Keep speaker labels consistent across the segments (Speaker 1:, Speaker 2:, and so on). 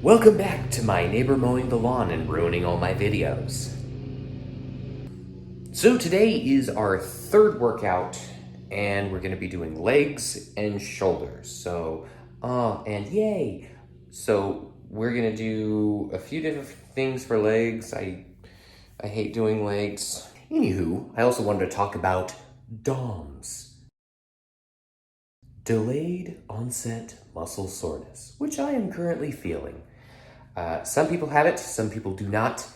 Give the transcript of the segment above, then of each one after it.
Speaker 1: Welcome back to my neighbor mowing the lawn and ruining all my videos. So today is our third workout and we're gonna be doing legs and shoulders. And yay! So we're gonna do a few different things for legs. I hate doing legs. Anywho, I also wanted to talk about DOMS. Delayed onset muscle soreness, which I am currently feeling. Some people have it, some people do not.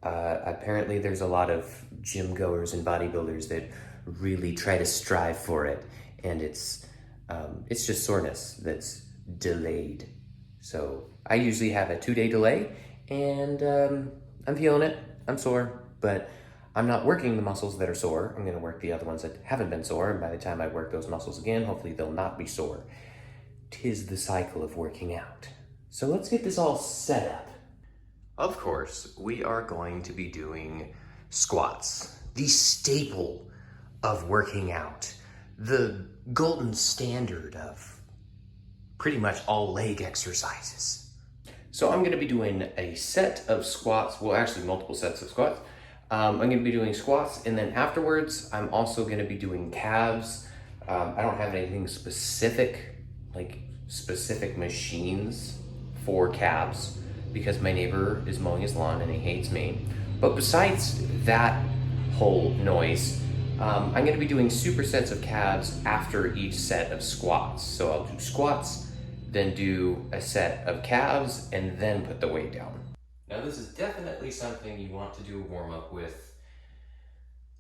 Speaker 1: Apparently there's a lot of gym goers and bodybuilders that really try to strive for it, and it's just soreness that's delayed. So I usually have a 2-day delay, and I'm feeling it. I'm sore, but I'm not working the muscles that are sore. I'm gonna work the other ones that haven't been sore, and by the time I work those muscles again, hopefully they'll not be sore. 'Tis the cycle of working out. So let's get this all set up. Of course, we are going to be doing squats, the staple of working out, the golden standard of pretty much all leg exercises. So I'm gonna be doing a set of squats, well actually multiple sets of squats. I'm gonna be doing squats, and then afterwards, I'm also gonna be doing calves. I don't have anything specific, like specific machines for calves, because my neighbor is mowing his lawn and he hates me. But besides that whole noise, I'm gonna be doing supersets of calves after each set of squats. So I'll do squats, then do a set of calves, and then put the weight down. Now this is definitely something you want to do a warm up with.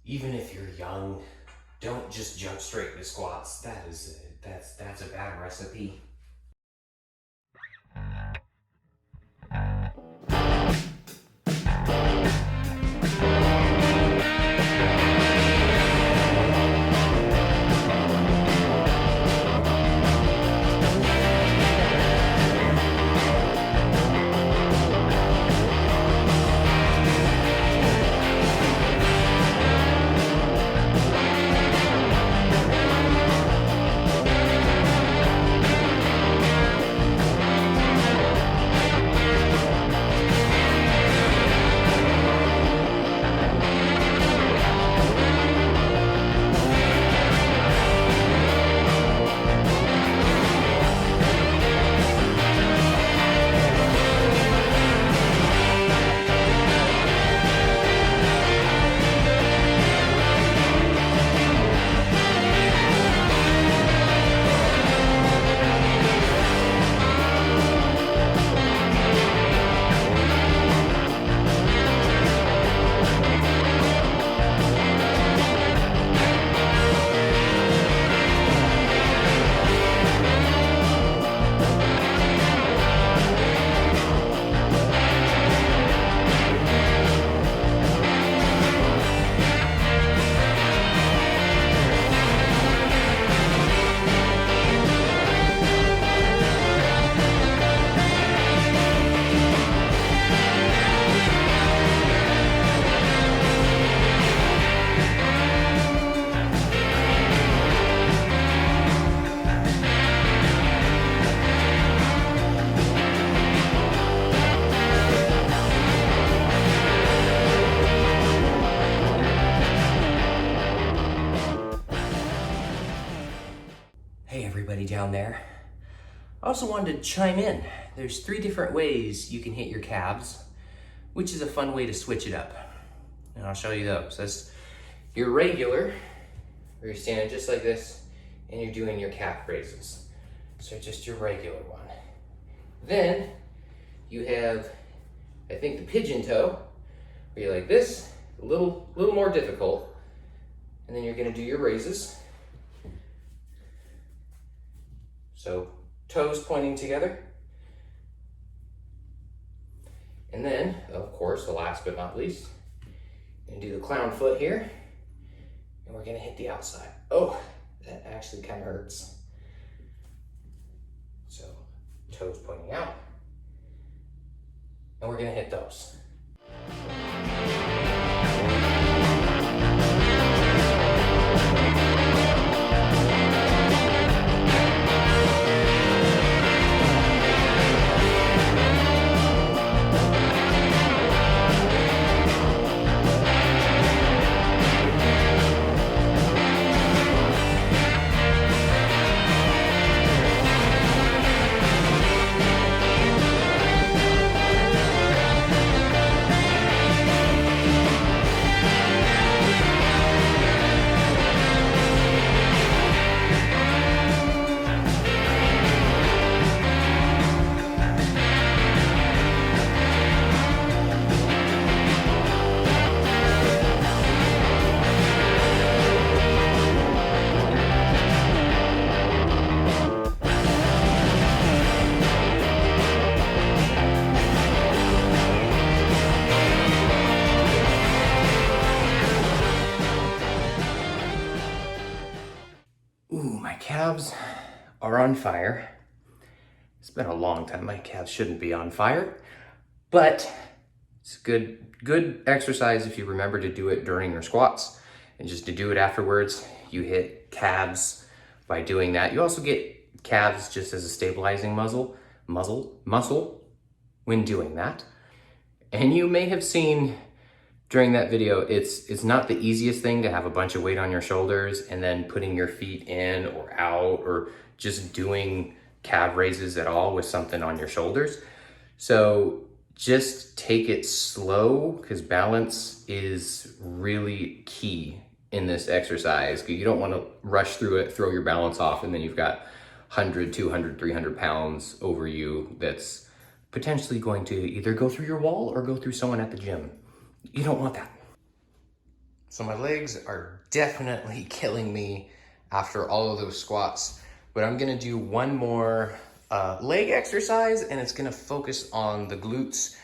Speaker 1: Even if you're young, don't just jump straight into squats. That's a bad recipe. Hey everybody down there. I also wanted to chime in. There's 3 different ways you can hit your calves, which is a fun way to switch it up. And I'll show you those. That's your regular, where you're standing just like this, and you're doing your calf raises. So just your regular one. Then you have, I think, the pigeon toe, where you're like this, a little more difficult. And then you're gonna do your raises. So toes pointing together. And then, of course, the last but not least, we're gonna do the clown foot here, and we're gonna hit the outside. Oh, that actually kind of hurts. So toes pointing out, and we're gonna hit those. calves are on fire. It's been a long time. My calves shouldn't be on fire, but it's good exercise if you remember to do it during your squats, and just to do it afterwards. You hit calves by doing that. You also get calves just as a stabilizing muscle when doing that. And you may have seen during that video, it's not the easiest thing to have a bunch of weight on your shoulders and then putting your feet in or out, or just doing calf raises at all with something on your shoulders. So just take it slow, because balance is really key in this exercise. You don't want to rush through it, throw your balance off, and then you've got 100, 200, 300 pounds over you that's potentially going to either go through your wall or go through someone at the gym. You don't want that. So my legs are definitely killing me after all of those squats, but I'm gonna do one more leg exercise, and it's gonna focus on the glutes.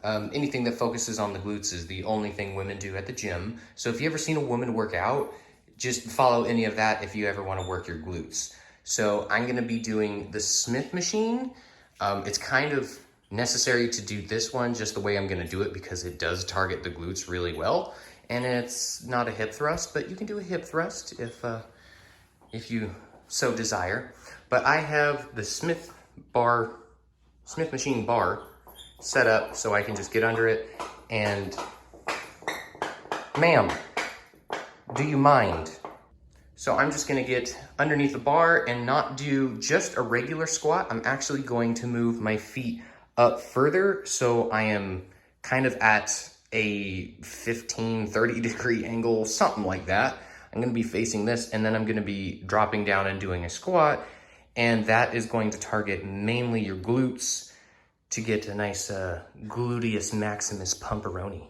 Speaker 1: Anything that focuses on the glutes is the only thing women do at the gym. So if you ever seen a woman work out, just follow any of that if you ever wanna work your glutes. So I'm gonna be doing the Smith machine. It's kind of necessary to do this one just the way I'm gonna do it, because it does target the glutes really well. And it's not a hip thrust, but you can do a hip thrust if you so desire. But I have the Smith machine bar set up so I can just get under it and, ma'am, do you mind? So I'm just gonna get underneath the bar and not do just a regular squat. I'm actually going to move my feet up further, so I am kind of at a 15, 30 degree angle, something like that. I'm gonna be facing this, and then I'm gonna be dropping down and doing a squat, and that is going to target mainly your glutes to get a nice gluteus maximus pumperoni.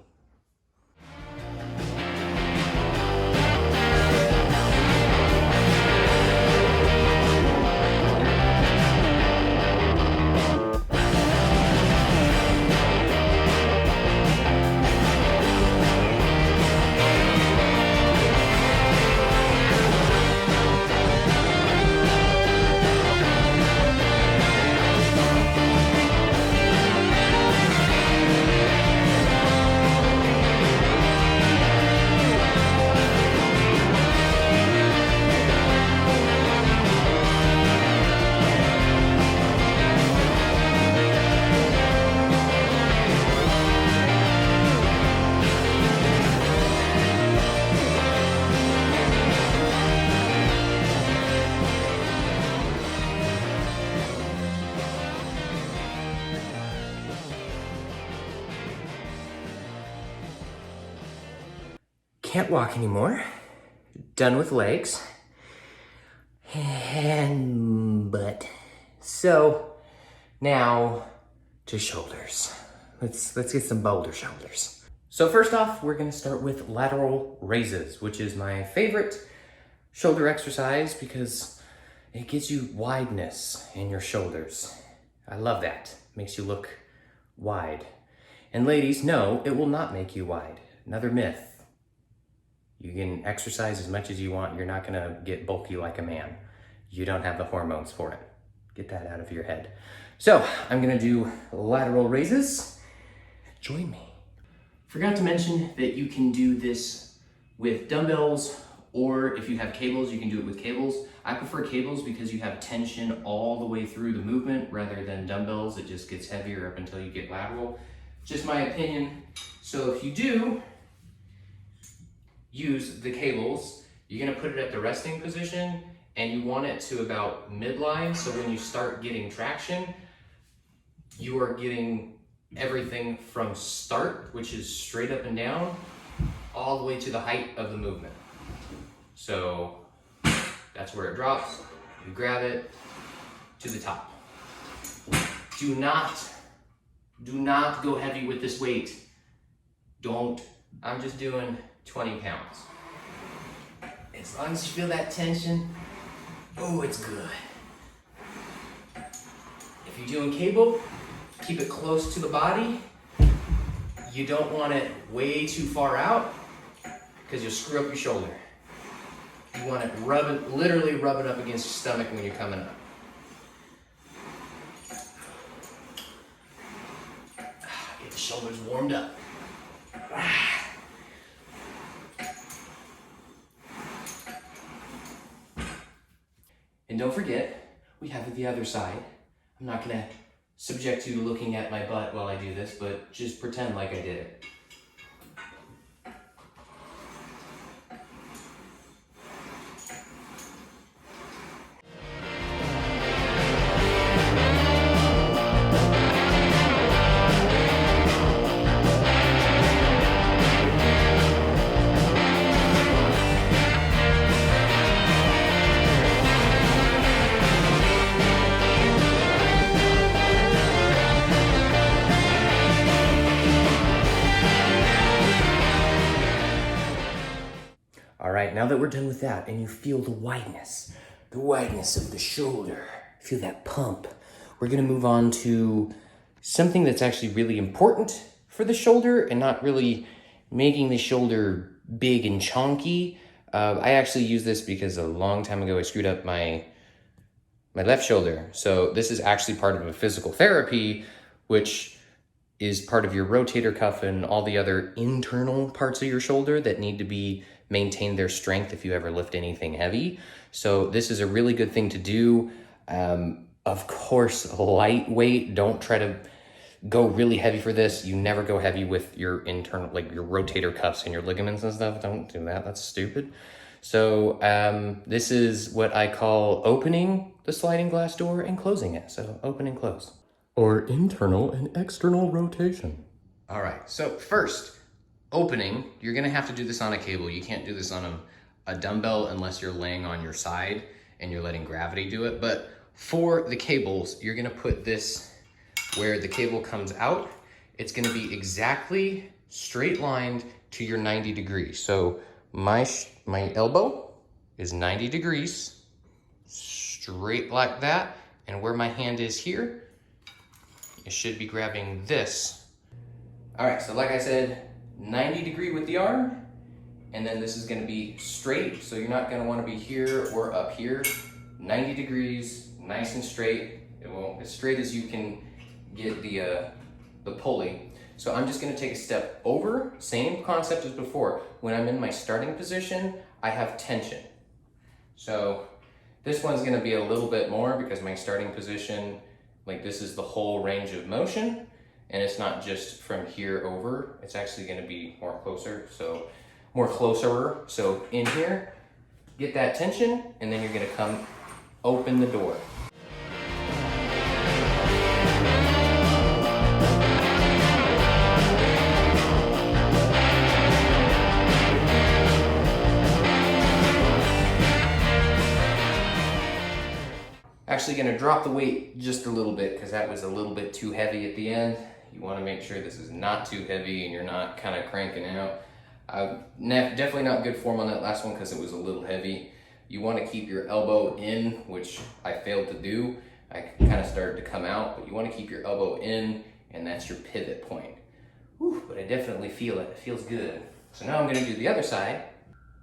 Speaker 1: Can't walk anymore. Done with legs. And butt. So now to shoulders. Let's get some boulder shoulders. So first off, we're gonna start with lateral raises, which is my favorite shoulder exercise because it gives you wideness in your shoulders. I love that. Makes you look wide. And ladies, no, it will not make you wide. Another myth. You can exercise as much as you want. You're not gonna get bulky like a man. You don't have the hormones for it. Get that out of your head. So I'm gonna do lateral raises. Join me. Forgot to mention that you can do this with dumbbells, or if you have cables, you can do it with cables. I prefer cables because you have tension all the way through the movement rather than dumbbells. It just gets heavier up until you get lateral. Just my opinion. So if you do use the cables, you're gonna put it at the resting position, and you want it to about midline, so when you start getting traction, you are getting everything from start, which is straight up and down, all the way to the height of the movement. So that's where it drops. You grab it to the top. Do not go heavy with this weight. Don't. I'm just doing 20 pounds. As long as you feel that tension, oh, it's good. If you're doing cable, keep it close to the body. You don't want it way too far out because you'll screw up your shoulder. You want to literally rub it up against your stomach when you're coming up. Get the shoulders warmed up. And don't forget, we have the other side. I'm not gonna subject you to looking at my butt while I do this, but just pretend like I did it. All right, now that we're done with that and you feel the wideness of the shoulder, feel that pump, we're gonna move on to something that's actually really important for the shoulder and not really making the shoulder big and chonky. I actually use this because a long time ago I screwed up my left shoulder. So this is actually part of a physical therapy, which is part of your rotator cuff and all the other internal parts of your shoulder that need to maintain their strength if you ever lift anything heavy. So this is a really good thing to do. Of course, lightweight. Don't try to go really heavy for this. You never go heavy with your internal, like your rotator cuffs and your ligaments and stuff. Don't do that. That's stupid. So this is what I call opening the sliding glass door and closing it. So open and close. Or internal and external rotation. All right, so first, opening, you're gonna have to do this on a cable. You can't do this on a dumbbell unless you're laying on your side and you're letting gravity do it. But for the cables, you're gonna put this where the cable comes out. It's gonna be exactly straight lined to your 90 degrees. So my elbow is 90 degrees, straight like that. And where my hand is here, it should be grabbing this. All right, so like I said, 90 degree with the arm, and then this is gonna be straight, so you're not gonna wanna be here or up here. 90 degrees, nice and straight. It won't, as straight as you can get the pulley. So I'm just gonna take a step over, same concept as before. When I'm in my starting position, I have tension. So this one's gonna be a little bit more because my starting position, like this is the whole range of motion, and it's not just from here over, it's actually gonna be more closer, so more closer. So in here, get that tension, and then you're gonna come open the door. Actually gonna drop the weight just a little bit because that was a little bit too heavy at the end. You wanna make sure this is not too heavy and you're not kind of cranking out. Definitely not good form on that last one because it was a little heavy. You wanna keep your elbow in, which I failed to do. I kind of started to come out, but you wanna keep your elbow in, and that's your pivot point. Whew, but I definitely feel it, it feels good. So now I'm gonna do the other side.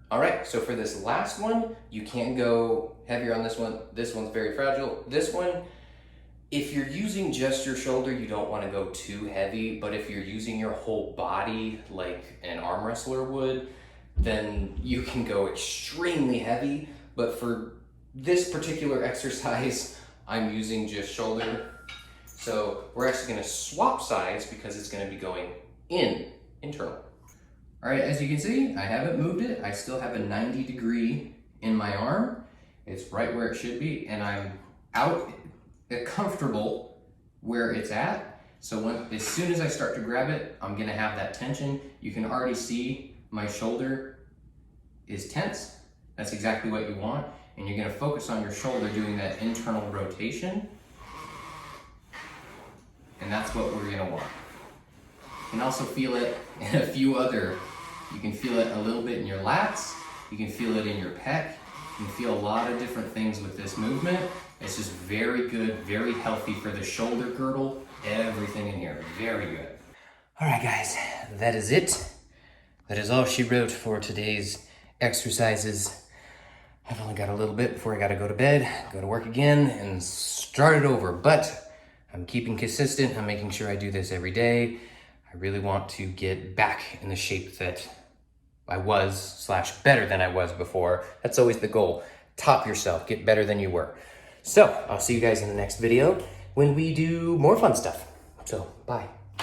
Speaker 1: All right, so for this last one, you can't go heavier on this one. This one's very fragile. This one, if you're using just your shoulder, you don't want to go too heavy, but if you're using your whole body like an arm wrestler would, then you can go extremely heavy. But for this particular exercise, I'm using just shoulder. So we're actually gonna swap sides because it's gonna be going internal. All right, as you can see, I haven't moved it. I still have a 90 degree in my arm. It's right where it should be, and I'm out comfortable where it's at. So as soon as I start to grab it, I'm gonna have that tension. You can already see my shoulder is tense. That's exactly what you want. And you're gonna focus on your shoulder doing that internal rotation. And that's what we're gonna want. You can also feel it in a few other, you can feel it a little bit in your lats, you can feel it in your pec, you can feel a lot of different things with this movement. It's just very good, very healthy for the shoulder girdle, everything in here, very good. All right guys, that is it. That is all she wrote for today's exercises.
Speaker 2: I've only got a little bit before I gotta go to bed, go to work again, and start it over. But I'm keeping consistent. I'm making sure I do this every day. I really want to get back in the shape that I was, / better than I was before. That's always the goal. Top yourself, get better than you were. So I'll see you guys in the next video when we do more fun stuff. So bye.